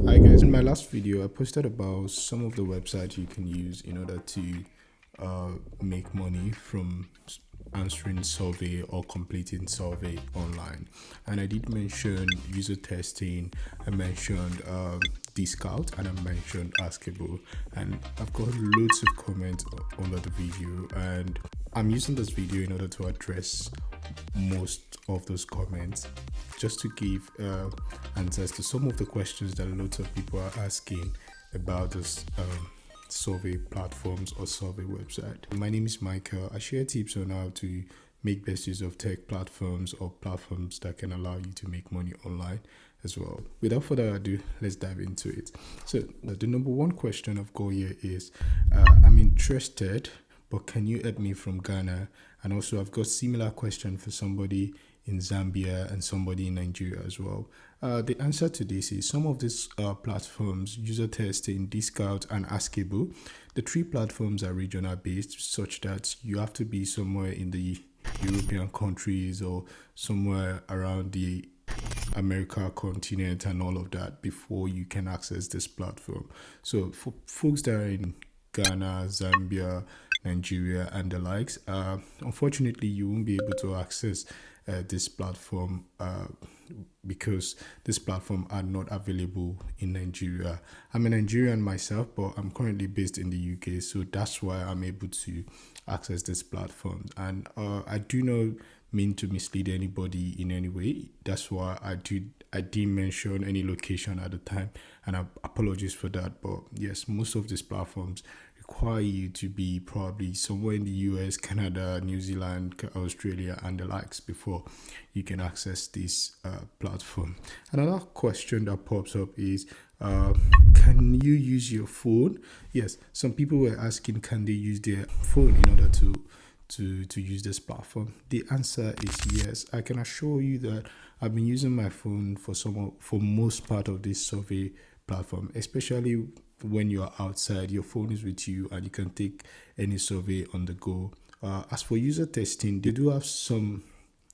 Hi guys, in my last video I posted about some of the websites you can use in order to make money from answering survey or completing survey online, and I did mention user testing, I mentioned Discount, and I mentioned Askable, and I've got loads of comments under the video, and I'm using this video in order to address most of those comments, just to give answers to some of the questions that lots of people are asking about this survey platforms or survey website. My name is Michael. I share tips on how to make best use of tech platforms or platforms that can allow you to make money online as well. Without further ado, let's dive into it. So the number one question I've got here is I'm interested, but can you help me from Ghana? And also I've got similar question for somebody in Zambia and somebody in Nigeria as well. The answer to this is some of these platforms, user testing, Discount, and Askable. The three platforms are regional based, such that you have to be somewhere in the European countries or somewhere around the America continent and all of that before you can access this platform. So for folks that are in Ghana, Zambia, Nigeria, and the likes, unfortunately you won't be able to access this platform because this platform are not available in Nigeria. I'm a Nigerian myself, but I'm currently based in the UK, so that's why I'm able to access this platform. And I do not mean to mislead anybody in any way. That's why I didn't mention any location at the time, and I apologize for that. But yes, most of these platforms require you to be probably somewhere in the US, Canada, New Zealand, Australia, and the likes before you can access this platform. Another question that pops up is can you use your phone? Yes, some people were asking, can they use their phone in order to use this platform? The answer is yes. I can assure you that I've been using my phone for most part of this survey platform, especially when you're outside, your phone is with you and you can take any survey on the go. As for user testing, they do have some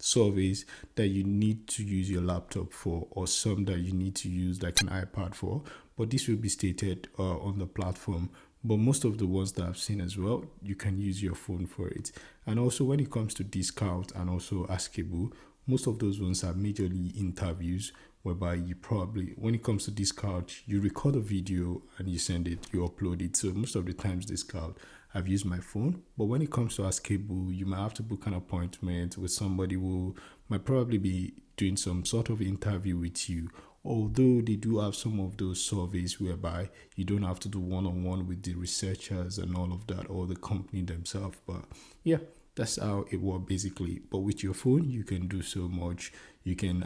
surveys that you need to use your laptop for, or some that you need to use like an iPad for, but this will be stated on the platform. But most of the ones that I've seen as well, you can use your phone for it. And also when it comes to Discount and also Askable, most of those ones are majorly interviews, whereby you probably, when it comes to Discount, you record a video and you send it, you upload it. So most of the times Discount, I've used my phone. But when it comes to Askable, you might have to book an appointment with somebody who might probably be doing some sort of interview with you. Although they do have some of those surveys whereby you don't have to do one-on-one with the researchers and all of that, or the company themselves. But yeah, that's how it works basically. But with your phone, you can do so much. You can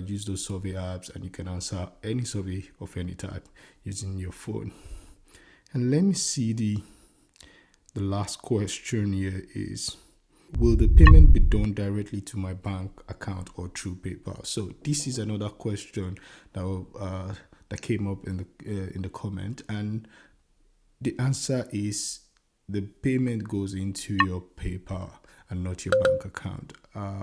use those survey apps and you can answer any survey of any type using your phone. And let me see the last question here is, will the payment be done directly to my bank account or through PayPal? So this is another question that came up in the comment, and the answer is the payment goes into your PayPal and not your bank account.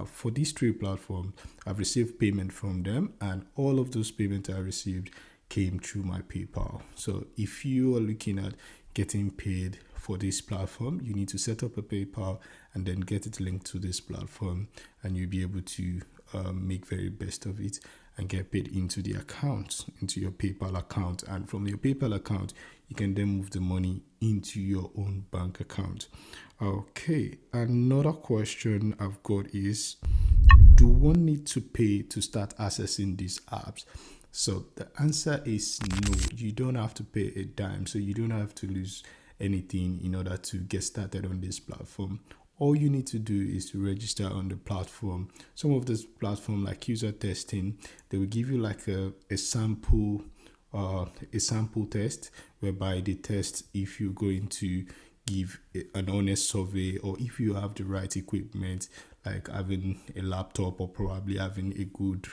For these three platforms, I've received payment from them, and all of those payments I received came through my PayPal. So if you are looking at getting paid for this platform, you need to set up a PayPal and then get it linked to this platform, and you'll be able to make very best of it and get paid into the account, into your PayPal account. And from your PayPal account, you can then move the money into your own bank account. Okay, another question I've got is, do one need to pay to start accessing these apps? So the answer is no, you don't have to pay a dime, so you don't have to lose anything in order to get started on this platform. All you need to do is to register on the platform. Some of this platform, like user testing, they will give you like a sample test, whereby they test if you're going to give an honest survey, or if you have the right equipment, like having a laptop, or probably having a good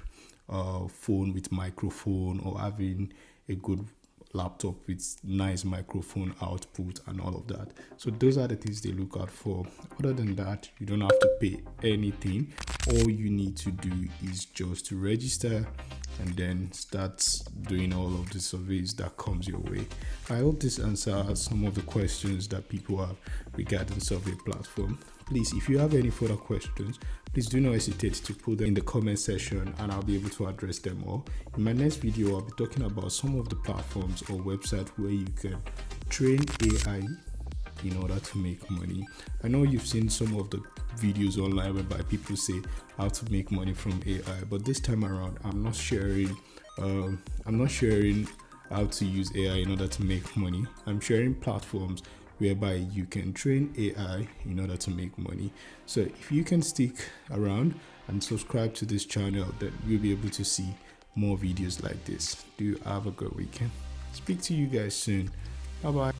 phone with microphone, or having a good laptop with nice microphone output and all of that. So those are the things they look out for. Other than that, you don't have to pay anything. All you need to do is just to register and then start doing all of the surveys that comes your way. I hope this answers some of the questions that people have regarding survey platform. Please, if you have any further questions, please do not hesitate to put them in the comment section and I'll be able to address them all. In my next video, I'll be talking about some of the platforms or websites where you can train AI in order to make money. I know you've seen some of the videos online whereby people say how to make money from AI, but this time around I'm not sharing how to use AI in order to make money. I'm sharing platforms whereby you can train AI in order to make money. So if you can stick around and subscribe to this channel, then you'll be able to see more videos like this. Do have a good weekend. Speak to you guys soon. Bye bye.